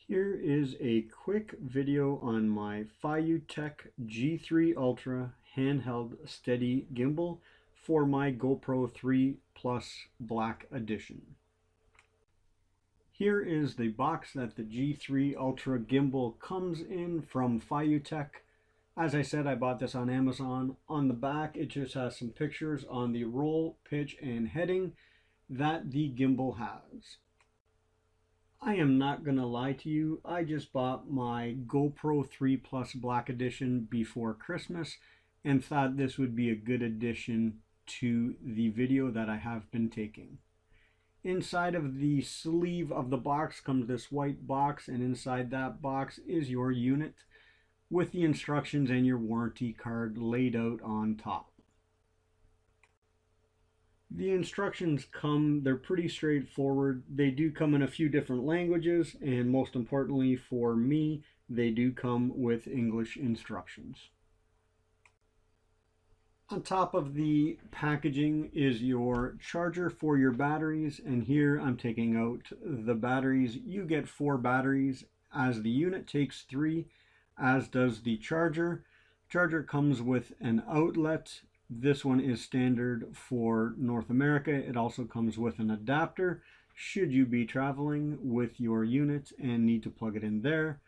Here is a quick video on my Feiyu-Tech G3 Ultra handheld steady gimbal for my GoPro 3 Plus Black Edition. Here is the box that the G3 Ultra gimbal comes in from Feiyu-Tech. As I said, I bought this on Amazon. On the back, it just has some pictures on the roll, pitch, and heading that the gimbal has. I am not going to lie to you, I just bought my GoPro 3 Plus Black Edition before Christmas and thought this would be a good addition to the video that I have been taking. Inside of the sleeve of the box comes this white box, and inside that box is your unit with the instructions and your warranty card laid out on top. The instructions they're pretty straightforward. They do come in a few different languages, and most importantly for me, they do come with English instructions. On top of the packaging is your charger for your batteries, and here I'm taking out the batteries. You get 4 batteries, as the unit takes 3, as does the charger. Charger comes with an outlet. This one is standard for North America. It also comes with an adapter should you be traveling with your unit and need to plug it in there.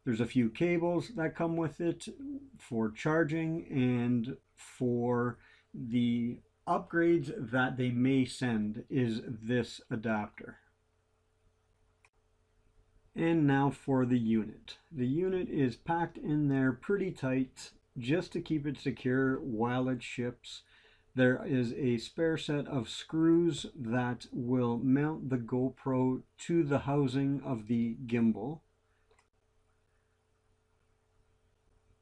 There's a few cables that come with it for charging and for the upgrades that they may send is this adapter. And now for the unit. The unit is packed in there pretty tight, just to keep it secure while it ships. There is a spare set of screws that will mount the GoPro to the housing of the gimbal.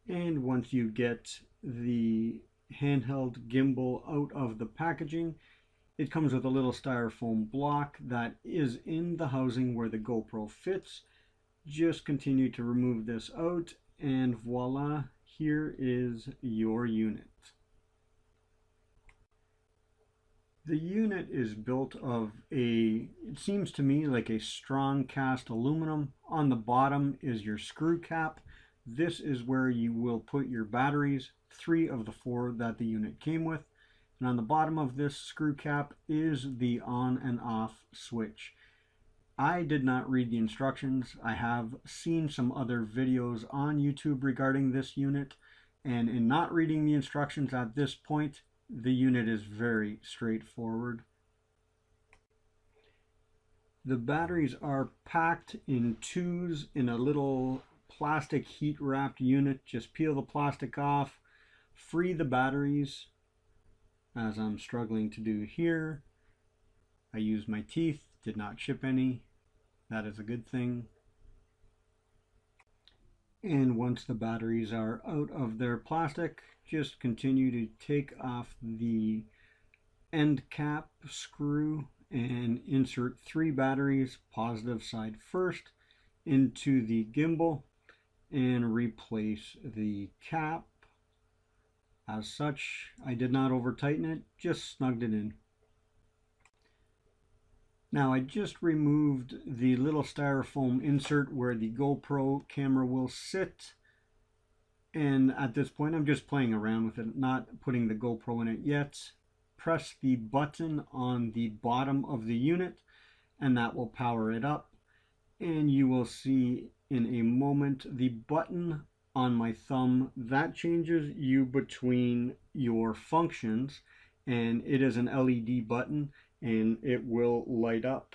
And once you get the handheld gimbal out of the packaging, it comes with a little styrofoam block that is in the housing where the GoPro fits. Just continue to remove this out, and voila, here is your unit. The unit is built of it seems to me like a strong cast aluminum. On the bottom is your screw cap. This is where you will put your batteries, 3 of the 4 that the unit came with. And on the bottom of this screw cap is the on and off switch. I did not read the instructions. I have seen some other videos on YouTube regarding this unit, and in not reading the instructions at this point, the unit is very straightforward. The batteries are packed in 2s in a little plastic heat wrapped unit. Just peel the plastic off, free the batteries, as I'm struggling to do here. I used my teeth, did not chip any. That is a good thing. And once the batteries are out of their plastic, just continue to take off the end cap screw and insert 3 batteries, positive side first, into the gimbal and replace the cap. As such, I did not over tighten it, just snugged it in. Now I just removed the little styrofoam insert where the GoPro camera will sit, and at this point I'm just playing around with it, not putting the GoPro in it yet. Press the button on the bottom of the unit and that will power it up, and you will see in a moment the button on my thumb that changes you between your functions, and it is an LED button and it will light up.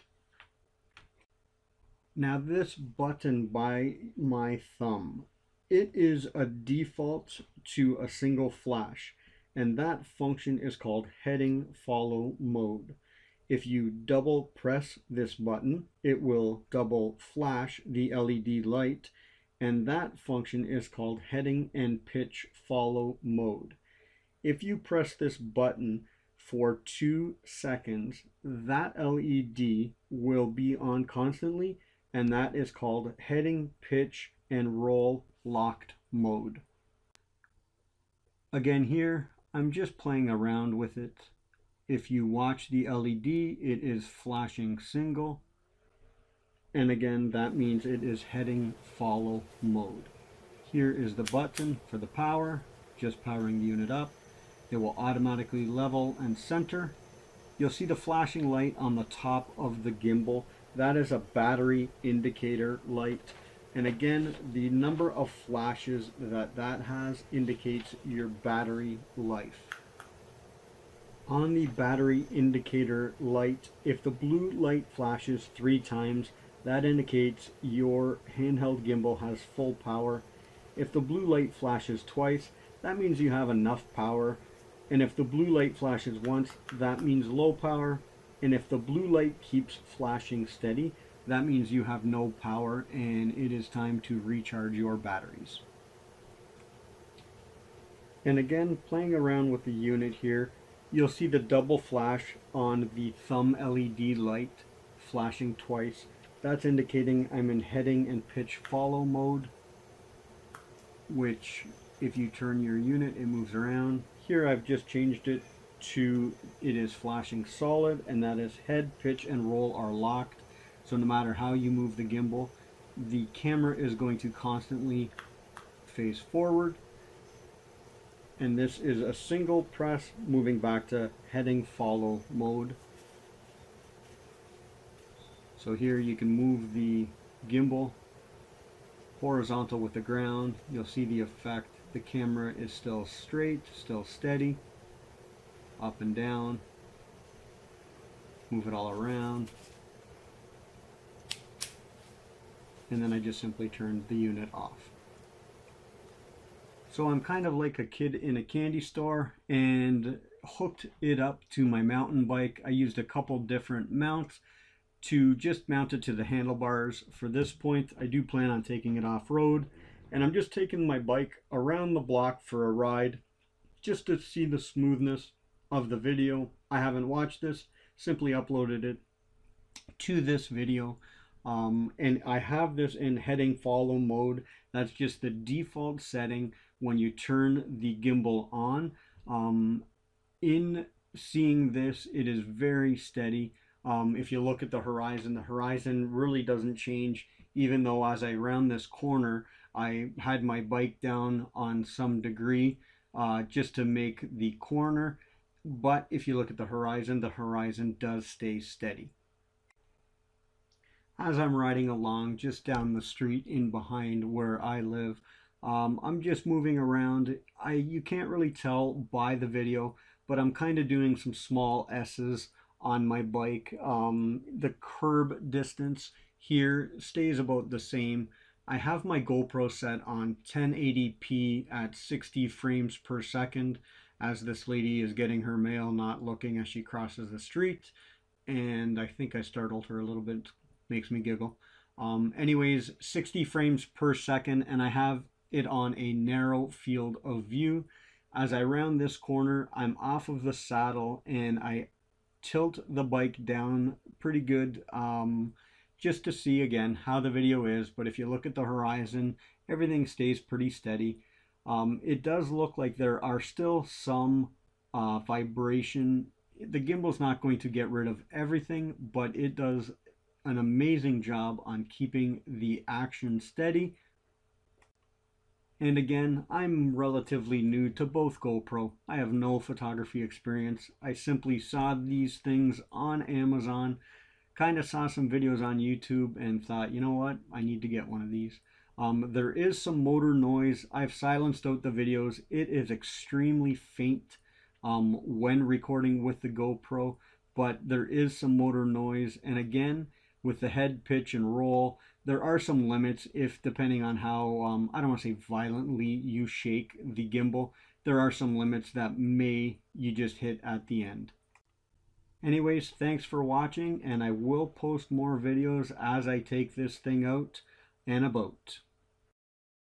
Now this button by my thumb, it is a default to a single flash, and that function is called heading follow mode. If you double press this button, it will double flash the LED light, and that function is called heading and pitch follow mode. If you press this button for 2 seconds, that LED will be on constantly, and that is called heading, pitch, and roll locked mode. Again here, I'm just playing around with it. If you watch the LED, it is flashing single. And again, that means it is heading follow mode. Here is the button for the power, just powering the unit up. It will automatically level and center. You'll see the flashing light on the top of the gimbal. That is a battery indicator light. And again, the number of flashes that has indicates your battery life. On the battery indicator light, if the blue light flashes 3 times, that indicates your handheld gimbal has full power. If the blue light flashes twice, that means you have enough power. And if the blue light flashes once, that means low power. And if the blue light keeps flashing steady, that means you have no power and it is time to recharge your batteries. And again, playing around with the unit here, you'll see the double flash on the thumb LED light flashing twice. That's indicating I'm in heading and pitch follow mode, which if you turn your unit, it moves around. Here I've just changed it to it is flashing solid, and that is head, pitch, and roll are locked. So no matter how you move the gimbal, the camera is going to constantly face forward. And this is a single press moving back to heading follow mode. So here you can move the gimbal horizontal with the ground. You'll see the effect. The camera is still straight, still steady, up and down. Move it all around. And then I just simply turned the unit off. So I'm kind of like a kid in a candy store and hooked it up to my mountain bike. I used a couple different mounts to just mount it to the handlebars. For this point, I do plan on taking it off-road, and I'm just taking my bike around the block for a ride just to see the smoothness of the video. I haven't watched this, simply uploaded it to this video. And I have this in heading follow mode. That's just the default setting when you turn the gimbal on. In seeing this, it is very steady. If you look at the horizon really doesn't change, even though as I round this corner, I had my bike down on some degree just to make the corner. But if you look at the horizon does stay steady. As I'm riding along just down the street in behind where I live, I'm just moving around. You can't really tell by the video, but I'm kind of doing some small S's on my bike. The curb distance here stays about the same. I have my GoPro set on 1080p at 60 frames per second as this lady is getting her mail, not looking as she crosses the street. And I think I startled her a little bit. Makes me giggle. Anyways, 60 frames per second, and I have it on a narrow field of view. As I round this corner, I'm off of the saddle and I tilt the bike down pretty good just to see again how the video is. But if you look at the horizon, everything stays pretty steady. It does look like there are still some vibration. The gimbal's not going to get rid of everything, but it does an amazing job on keeping the action steady. And again, I'm relatively new to both GoPro. I have no photography experience. I simply saw these things on Amazon, kind of saw some videos on YouTube and thought, you know what, I need to get one of these. There is some motor noise. I've silenced out the videos. It is extremely faint when recording with the GoPro, but there is some motor noise. And again, with the head, pitch, and roll, there are some limits if depending on how, I don't want to say violently you shake the gimbal, there are some limits that you just hit at the end. Anyways, thanks for watching, and I will post more videos as I take this thing out and about.